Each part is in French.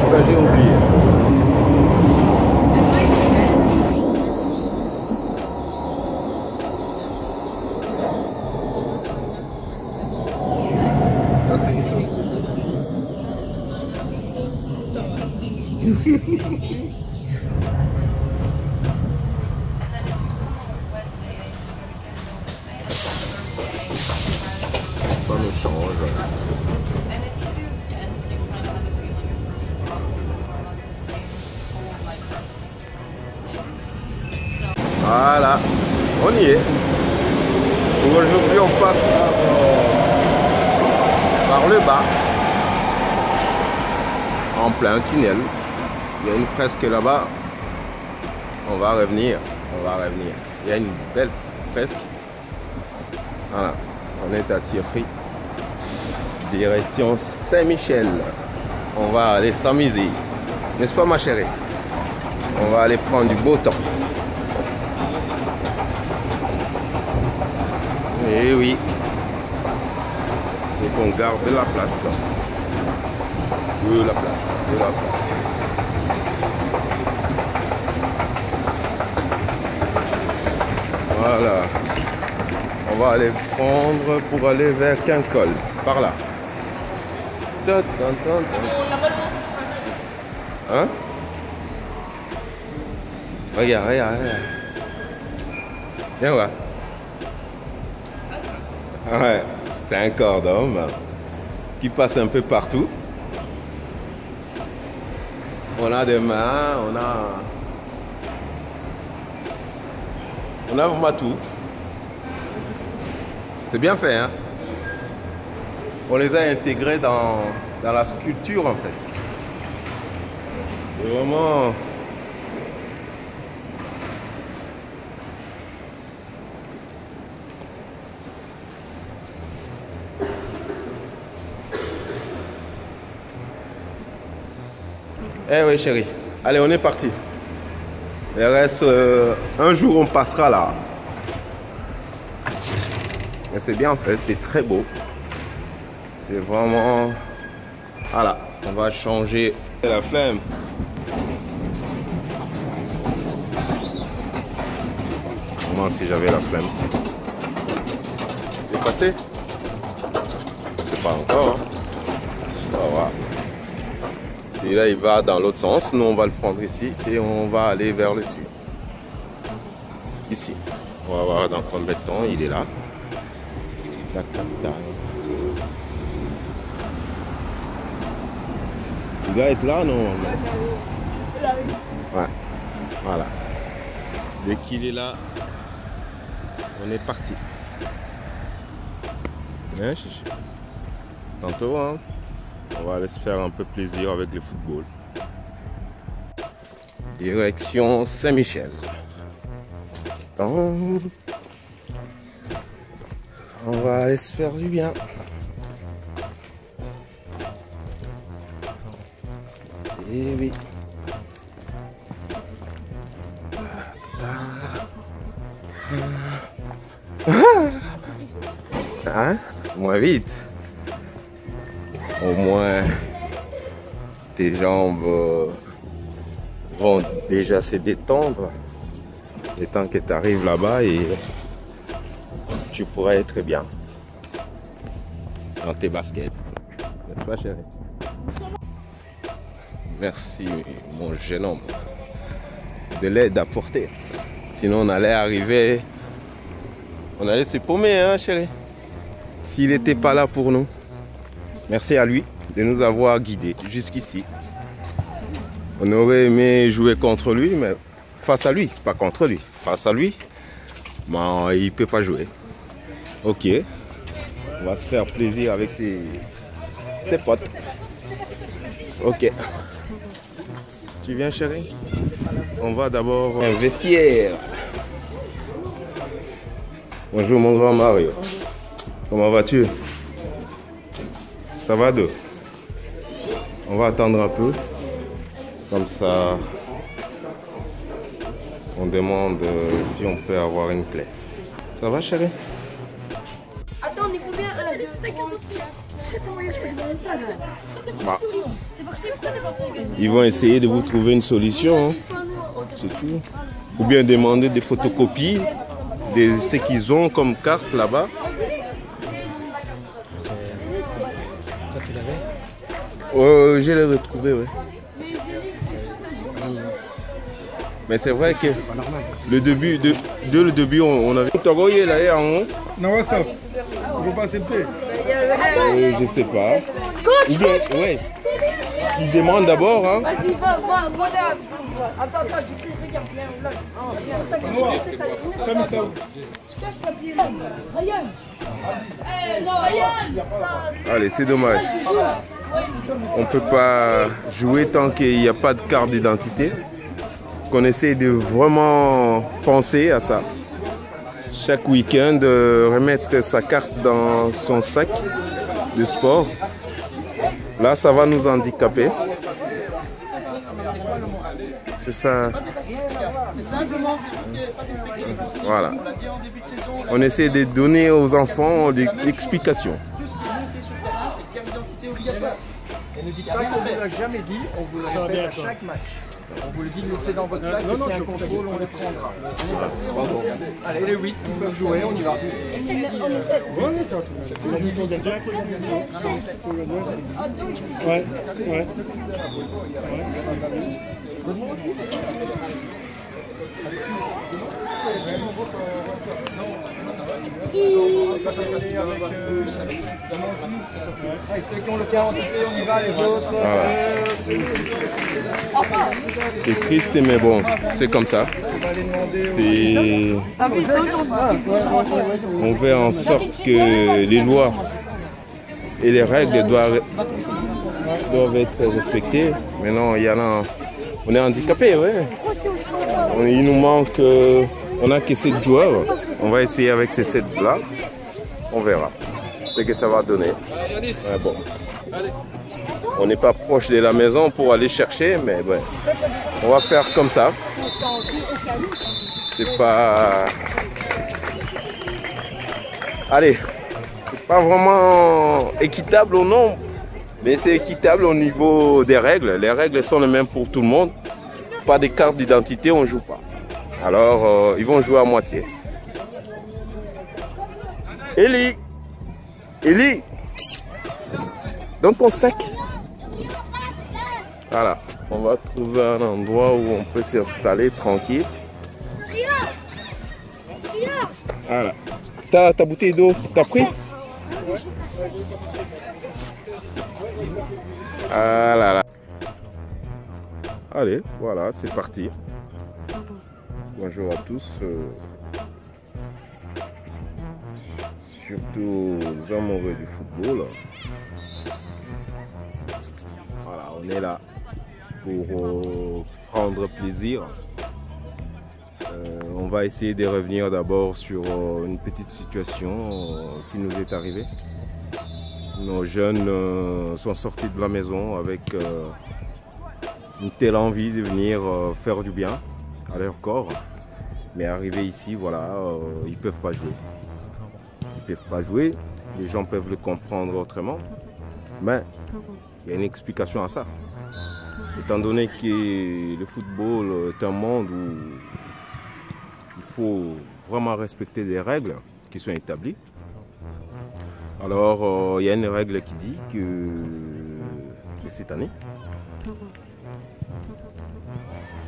Ça, j'ai oublié. Ça, c'est une chose que je ça me change. Voilà, on y est. Aujourd'hui, on passe par le bas, en plein tunnel. Il y a une fresque là-bas. On va revenir. Il y a une belle fresque. Voilà, on est à Thierry, direction Saint-Michel. On va aller s'amuser, n'est-ce pas ma chérie? On va aller prendre du beau temps. Et oui, il faut qu'on garde de la place. De la place. Voilà. On va aller prendre pour aller vers Quincol. Par là. Hein? Regarde. Viens voir. Ouais, c'est un corps d'homme qui passe un peu partout. On a des mains, on a vraiment tout. C'est bien fait, hein? On les a intégrés dans la sculpture, en fait. C'est vraiment... Eh oui, chérie. Allez, on est parti. Il reste un jour, on passera là. Mais c'est bien fait, c'est très beau. C'est vraiment... Voilà, on va changer la flemme. Moi, si j'avais la flemme. C'est passé? C'est pas encore. Hein. On va voir. Et là, il va dans l'autre sens. Nous, on va le prendre ici et on va aller vers le dessus. Ici. On va voir dans combien de temps il est là. Tac. Il doit être là, non? Ouais. Voilà. Dès qu'il est là, on est parti. Hein, chichi? Tantôt, hein? On va aller se faire un peu plaisir avec le football. Direction Saint-Michel. On va aller se faire du bien. Et oui. Hein? Moins vite. Au moins, tes jambes vont déjà se détendre. Le temps que tu arrives là-bas et tu pourras être bien dans tes baskets. N'est-ce pas, chérie? Merci, mon jeune homme, de l'aide apportée. Sinon, on allait arriver... On allait se paumer, hein, chérie? S'il n'était pas là pour nous. Merci à lui de nous avoir guidés jusqu'ici. On aurait aimé jouer contre lui, mais face à lui, pas contre lui. Face à lui, ben, il ne peut pas jouer. Ok, on va se faire plaisir avec ses potes. Ok. Tu viens, chérie? On va d'abord un vestiaire. Bonjour mon grand Mario. Comment vas-tu? Ça va deux? On va attendre un peu. Comme ça, on demande si on peut avoir une clé. Ça va, chérie? Attends, Attends, on est combien? Bah. Ils vont essayer de vous trouver une solution, hein. C'est tout. Ou bien demander des photocopies de ce qu'ils ont comme carte là-bas. Toi, tu l'avais? Je l'ai retrouvé, oui. Mais c'est vrai que le début, dès le début, on avait... T'as envoyé là, en haut? Non, ça. Il ne faut pas accepter. Je sais pas. Ou bien, ouais. Il demande d'abord, hein. Vas-y, va là. Attends, j'ai pris, regarde, viens. Allez, c'est dommage. On peut pas jouer tant qu'il n'y a pas de carte d'identité. Qu'on essaie de vraiment penser à ça. Chaque week-end, remettre sa carte dans son sac de sport. Là, ça va nous handicaper. C'est ça. Voilà. On essaie de donner aux enfants des explications. Et ne dites pas qu'on ne vous l'a jamais dit, on vous le répète à chaque match. On vous le dit de laisser dans votre sac, et s'il y a un contrôle, on le prendra. Allez, les 8, ils peuvent jouer, on y va. On essaie. Ouais, ouais. Ceux qui ont le 40, on y va, les autres. Voilà. C'est triste, mais bon, c'est comme ça. On fait en sorte que les lois et les règles doivent être respectées. Maintenant, il y en a, on est handicapé, ouais. Il nous manque, on n'a que 7 joueurs. On va essayer avec ces 7 là. On verra ce que ça va donner. Ouais, bon. On n'est pas proche de la maison pour aller chercher, mais ouais. On va faire comme ça. C'est pas... Allez, c'est pas vraiment équitable au nombre, mais c'est équitable au niveau des règles. Les règles sont les mêmes pour tout le monde. Pas de carte d'identité, on ne joue pas. Alors, ils vont jouer à moitié. Eli, dans ton sac. Voilà, on va trouver un endroit où on peut s'installer tranquille. Voilà. Ta bouteille d'eau, t'as pris? Ah là là. Allez, voilà, c'est parti. Bonjour à tous. Surtout aux amoureux du football. Voilà, on est là pour prendre plaisir. On va essayer de revenir d'abord sur une petite situation qui nous est arrivée. Nos jeunes sont sortis de la maison avec une telle envie de venir faire du bien à leur corps. Mais arrivés ici, voilà, ils ne peuvent pas jouer. Ils ne peuvent pas jouer, les gens peuvent le comprendre autrement. Mais il y a une explication à ça. Étant donné que le football est un monde où il faut vraiment respecter des règles qui sont établies. Alors, il y a une règle qui dit que cette année,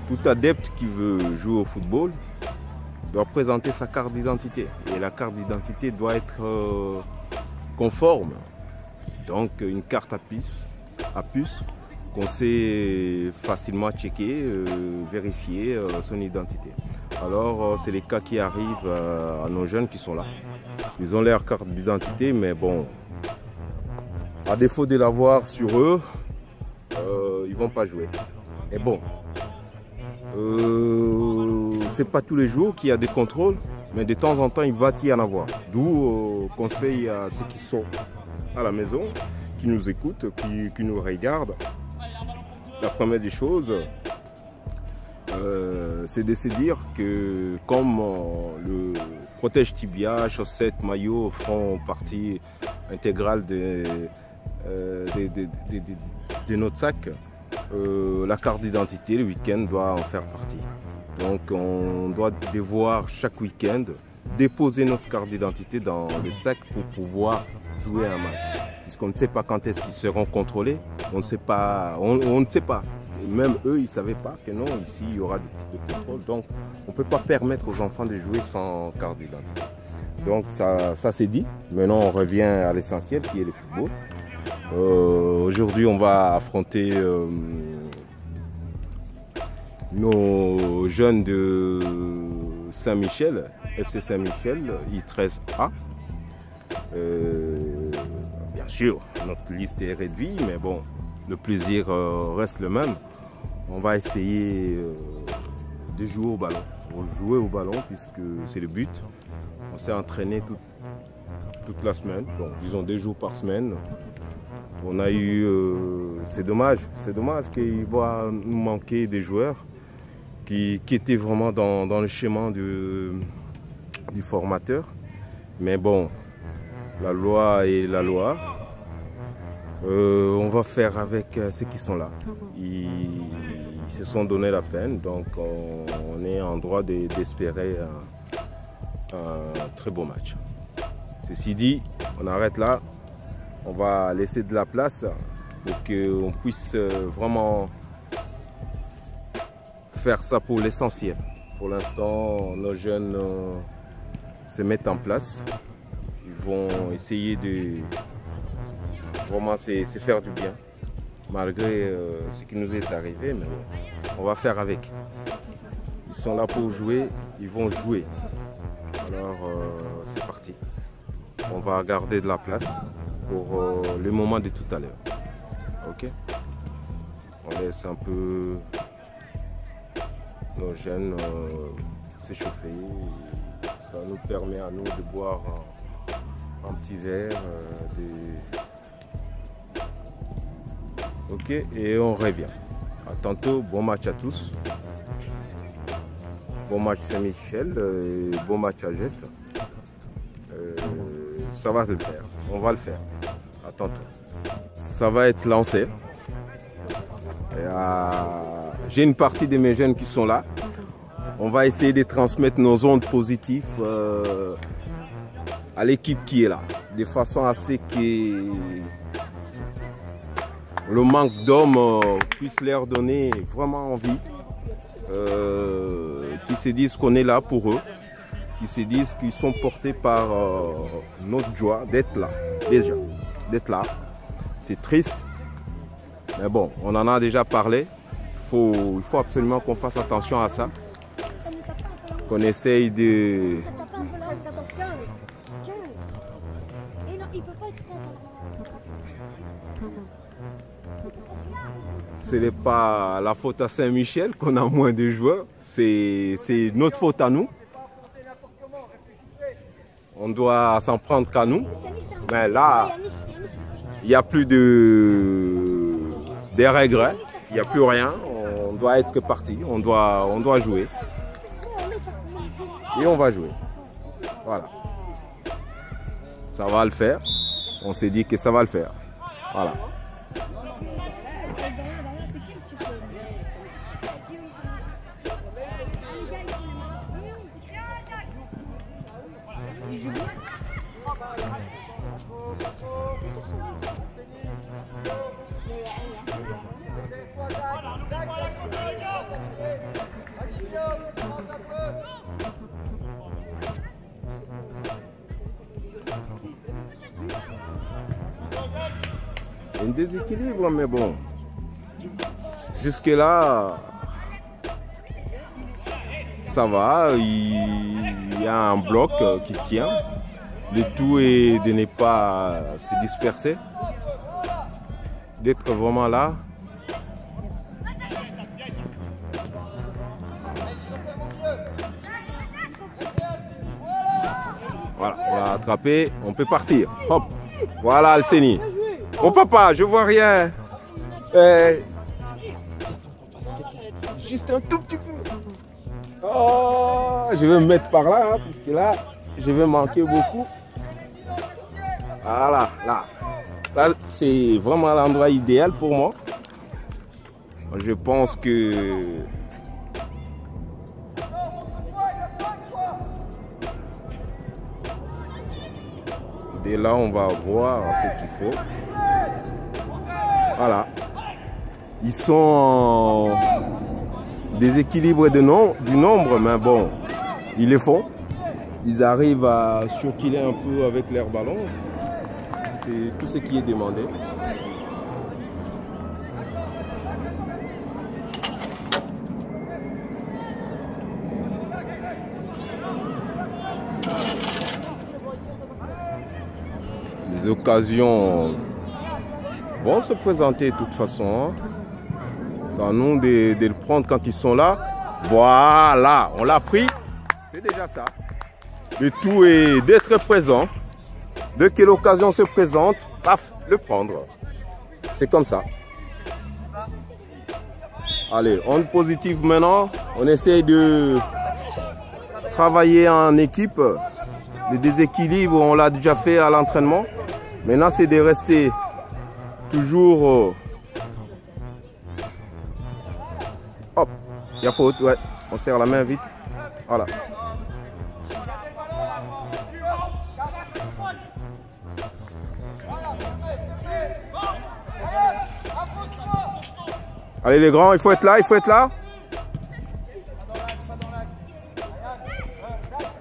tout adepte qui veut jouer au football doit présenter sa carte d'identité. Et la carte d'identité doit être conforme. Donc, une carte à puce qu'on sait facilement checker, vérifier son identité. Alors, c'est les cas qui arrivent à nos jeunes qui sont là. Ils ont leur carte d'identité, mais bon, à défaut de l'avoir sur eux, ils vont pas jouer. Et bon, c'est pas tous les jours qu'il y a des contrôles, mais de temps en temps, il va y en avoir. D'où conseil à ceux qui sont à la maison, qui nous écoutent, qui nous regardent. La première des choses, c'est de se dire que comme le protège tibia, chaussettes, maillots font partie intégrale de notre sac, la carte d'identité le week-end doit en faire partie. Donc on doit devoir chaque week-end déposer notre carte d'identité dans le sac pour pouvoir jouer un match. Puisqu'on ne sait pas quand est-ce qu'ils seront contrôlés, on ne sait pas, on ne sait pas. Et même eux, ils ne savaient pas que non, ici il y aura de contrôle. Donc on ne peut pas permettre aux enfants de jouer sans carte d'identité. Donc ça c'est dit. Maintenant on revient à l'essentiel qui est le football. Aujourd'hui on va affronter nos jeunes de Saint-Michel, FC Saint-Michel, I13A. Bien sûr, notre liste est réduite, mais bon, le plaisir reste le même. On va essayer de jouer au ballon. On va jouer au ballon puisque c'est le but. On s'est entraîné toute la semaine, donc disons 2 jours par semaine. On a eu, c'est dommage qu'il va nous manquer des joueurs qui étaient vraiment dans le schéma du formateur. Mais bon, la loi est la loi. On va faire avec ceux qui sont là. Ils se sont donné la peine, donc on est en droit d'espérer un très beau match. Ceci dit, on arrête là. On va laisser de la place pour qu'on puisse vraiment faire ça pour l'essentiel. Pour l'instant, nos jeunes se mettent en place. Ils vont essayer de vraiment se faire du bien, malgré ce qui nous est arrivé, mais bon, on va faire avec. Ils sont là pour jouer, ils vont jouer. Alors c'est parti. On va garder de la place pour le moment de tout à l'heure. Ok? On laisse un peu nos jeunes s'échauffer. Ça nous permet à nous de boire un petit verre. Ok, et on revient. À tantôt, bon match à tous. Bon match Saint-Michel, bon match à Jette. Ça va le faire, on va le faire. À tantôt. Ça va être lancé. J'ai une partie de mes jeunes qui sont là. On va essayer de transmettre nos ondes positives à l'équipe qui est là, de façon à ce que le manque d'hommes puisse leur donner vraiment envie, qu'ils se disent qu'on est là pour eux, qu'ils se disent qu'ils sont portés par notre joie d'être là, déjà, d'être là. C'est triste, mais bon, on en a déjà parlé. Il faut absolument qu'on fasse attention à ça, qu'on essaye de... Ce n'est pas la faute à Saint-Michel qu'on a moins de joueurs, c'est notre faute à nous. On doit s'en prendre qu'à nous. Mais là, il n'y a plus de regrets, il n'y a plus rien. On doit être que parti, on doit jouer. Et on va jouer. Voilà. Ça va le faire. On s'est dit que ça va le faire. Voilà. Un déséquilibre, mais bon, jusque là ça va, il y a un bloc qui tient. Le tout est de ne pas se disperser, d'être vraiment là. Voilà, on l'a attrapé, on peut partir. Hop, voilà Alceni. Oh papa, je vois rien. Juste un tout petit peu. Oh, je vais me mettre par là, hein, puisque là, je vais manquer beaucoup. Voilà, là. Là, c'est vraiment l'endroit idéal pour moi. Je pense que... dès là, on va voir ce qu'il faut. Voilà. Ils sont en déséquilibre du nombre, mais bon, ils le font. Ils arrivent à surkiller un peu avec leur ballon. C'est tout ce qui est demandé. Les occasions vont se présenter de toute façon. C'est à nous de le prendre quand ils sont là. Voilà, on l'a pris. C'est déjà ça. Le tout est d'être présent. Dès que l'occasion se présente, paf, le prendre. C'est comme ça. Allez, onde positive maintenant. On essaye de travailler en équipe. Le déséquilibre, on l'a déjà fait à l'entraînement. Maintenant, c'est de rester toujours... hop, il y a faute, ouais. On serre la main vite. Voilà. Allez les grands, il faut être là, il faut être là.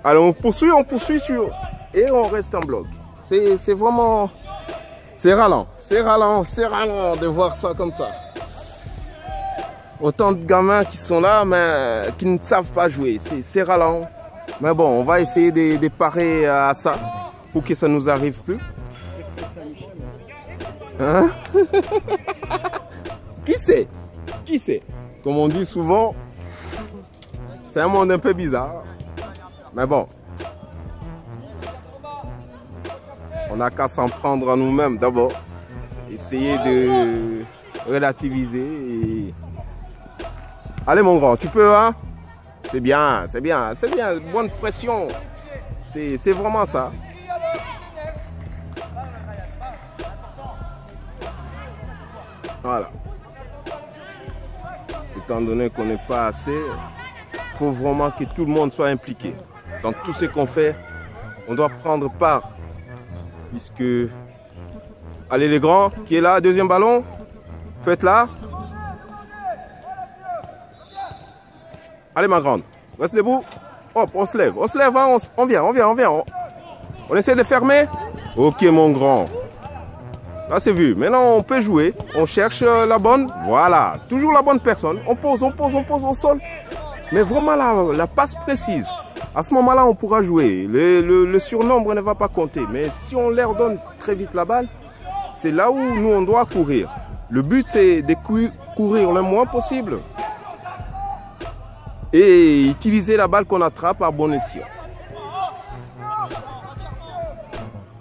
Allez, on poursuit sur... et on reste en bloc. C'est vraiment... c'est ralent de voir ça comme ça. Autant de gamins qui sont là, mais qui ne savent pas jouer. C'est ralent. Mais bon, on va essayer de parer à ça pour que ça ne nous arrive plus. Hein? Qui sait? Qui sait? Comme on dit souvent, c'est un monde un peu bizarre. Mais bon, on n'a qu'à s'en prendre à nous-mêmes d'abord. Essayer de relativiser. Et... allez mon grand, tu peux, hein? C'est bien, c'est bien, c'est bien. Bonne pression. C'est vraiment ça. Voilà. Étant donné qu'on n'est pas assez, il faut vraiment que tout le monde soit impliqué. Dans tout ce qu'on fait, on doit prendre part. Puisque... allez les grands, qui est là, deuxième ballon. Faites là. Allez ma grande, reste debout. Hop, on se lève, hein, on vient. On essaie de fermer. Ok mon grand. Là c'est vu, maintenant on peut jouer. On cherche la bonne, voilà. Toujours la bonne personne. On pose au sol. Mais vraiment la passe précise. À ce moment-là on pourra jouer. Le surnombre ne va pas compter. Mais si on leur donne très vite la balle, c'est là où nous on doit courir. Le but c'est de courir le moins possible. Et utiliser la balle qu'on attrape à bon escient.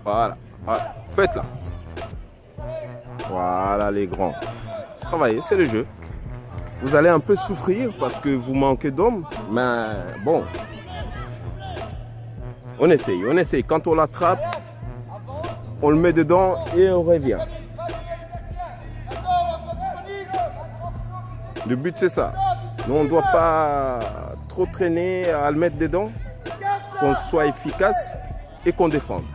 Voilà. Faites là. Voilà les grands. Travaillez, c'est le jeu. Vous allez un peu souffrir parce que vous manquez d'hommes. Mais bon. On essaye. Quand on l'attrape, on le met dedans et on revient. Le but c'est ça. Nous, on ne doit pas trop traîner à le mettre dedans, qu'on soit efficace et qu'on défende.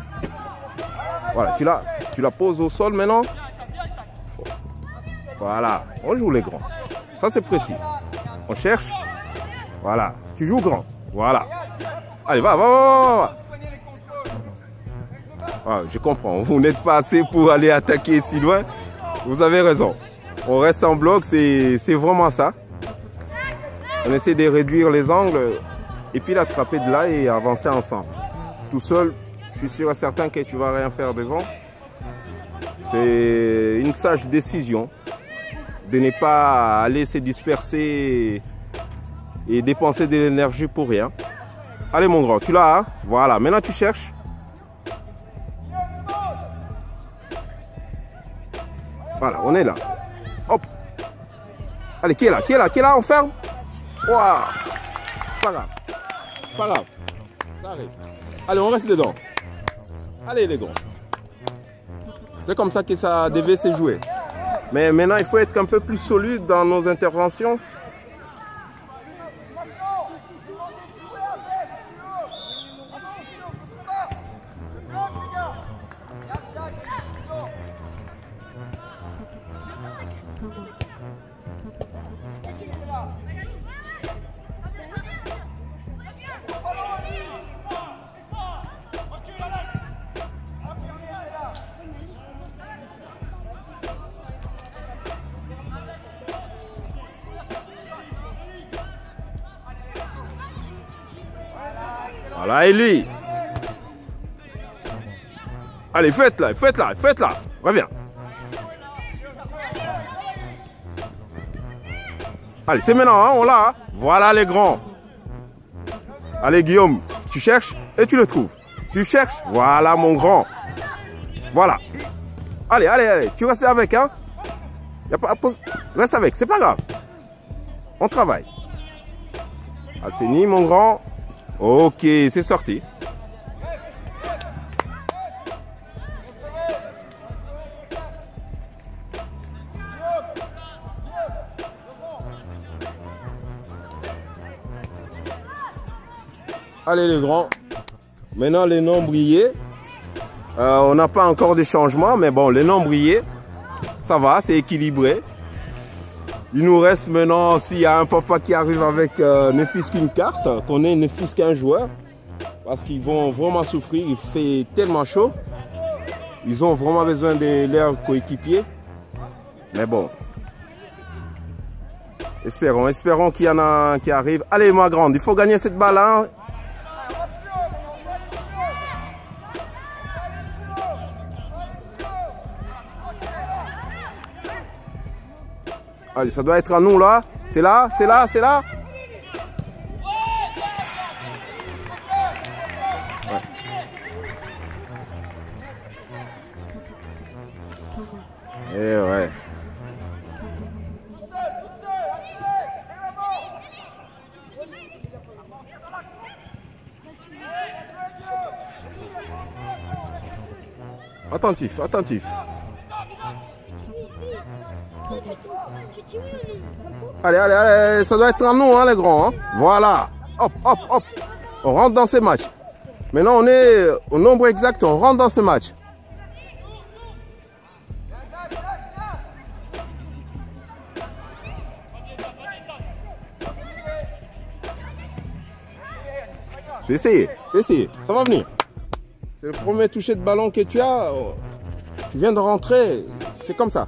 Voilà, tu la poses au sol maintenant. Voilà, on joue les grands. Ça, c'est précis. On cherche. Voilà, tu joues grand. Voilà. Allez, va. Voilà, je comprends, vous n'êtes pas assez pour aller attaquer si loin. Vous avez raison. On reste en bloc, c'est vraiment ça. On essaie de réduire les angles et puis l'attraper de là et avancer ensemble. Tout seul, je suis sûr et certain que tu vas rien faire devant. C'est une sage décision de ne pas aller se disperser et dépenser de l'énergie pour rien. Allez mon grand, tu l'as, hein? Voilà, maintenant tu cherches. Voilà, on est là. Hop. Allez, qui est là, on ferme. Wow. c'est pas grave. C'est pas grave. Ça arrive. Allez, on reste dedans. Allez les grands. C'est comme ça que ça devait se jouer. Mais maintenant, il faut être un peu plus solide dans nos interventions. Voilà, et lui. Allez, faites-la, faites-la, faites-la. Reviens. Allez, c'est maintenant, hein, on l'a. Hein. Voilà les grands. Allez, Guillaume, tu cherches et tu le trouves. Tu cherches, voilà mon grand. Voilà. Allez, allez, allez, tu restes avec, hein. Y a pas, reste avec, c'est pas grave. On travaille. Alceni, mon grand. Ok, c'est sorti. Allez les grands. Maintenant les nombriers. On n'a pas encore de changements, mais bon, les nombriers, ça va, c'est équilibré. Il nous reste maintenant, s'il y a un papa qui arrive avec ne fût-ce qu'une carte, qu'on ait ne fût-ce qu'un joueur, parce qu'ils vont vraiment souffrir, il fait tellement chaud. Ils ont vraiment besoin de leurs coéquipiers. Mais bon. Espérons qu'il y en a un qui arrive. Allez ma grande, il faut gagner cette balle. Hein. Allez, ça doit être à nous là. C'est là, c'est là, c'est là. Ouais. Et ouais. Attentif, attentif. Allez, allez, allez, ça doit être à nous, hein, les grands. Hein. Voilà. Hop, hop, hop. On rentre dans ce match. Maintenant, on est au nombre exact, on rentre dans ce match. J'ai essayé, ça va venir. C'est le premier toucher de ballon que tu as. Tu viens de rentrer, c'est comme ça.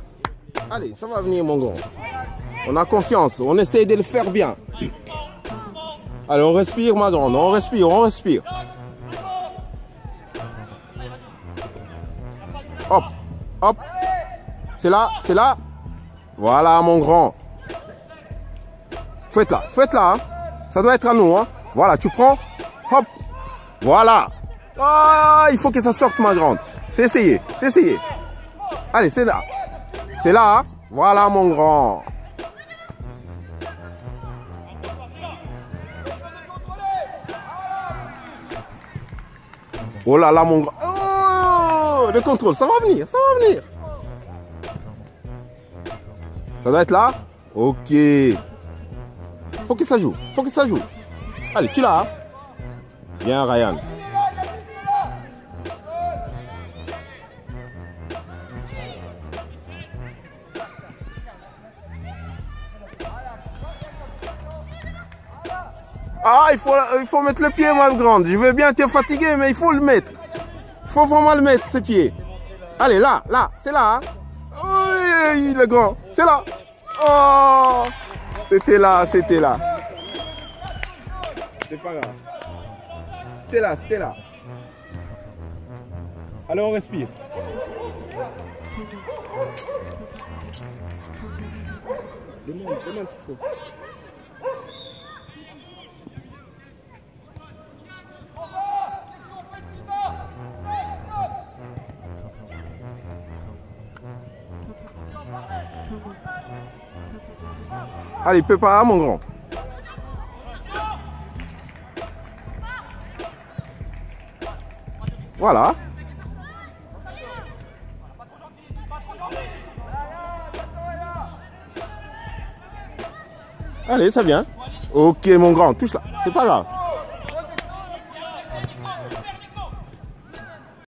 Allez, ça va venir mon grand. On a confiance, on essaye de le faire bien. Allez, on respire ma grande, on respire, on respire. Hop, hop. C'est là, c'est là. Voilà mon grand. Faites-la, faites-la. Hein. Ça doit être à nous. Hein. Voilà, tu prends. Hop. Voilà. Ah, il faut que ça sorte ma grande. C'est essayé, c'est essayé. Allez, c'est là. C'est là. Hein. Voilà mon grand. Oh là là mon grand. Oh, le contrôle, ça va venir, ça va venir. Ça doit être là. Ok. Faut que ça joue, faut que ça joue. Allez, tu l'as. Hein. Bien Ryan. Ah, il faut mettre le pied, ma grande. Je veux bien te fatiguer, mais il faut le mettre. Il faut vraiment le mettre, ce pied. Allez, là, là, c'est là. Hein. Oui, le grand, c'est là. Oh, c'était là, c'était là. C'est pas grave. C'était là, c'était là. Allez, on respire. Demande s'il faut. Allez, peut pas, mon grand. Voilà. Allez, ça vient. Ok, mon grand, touche là. C'est pas grave.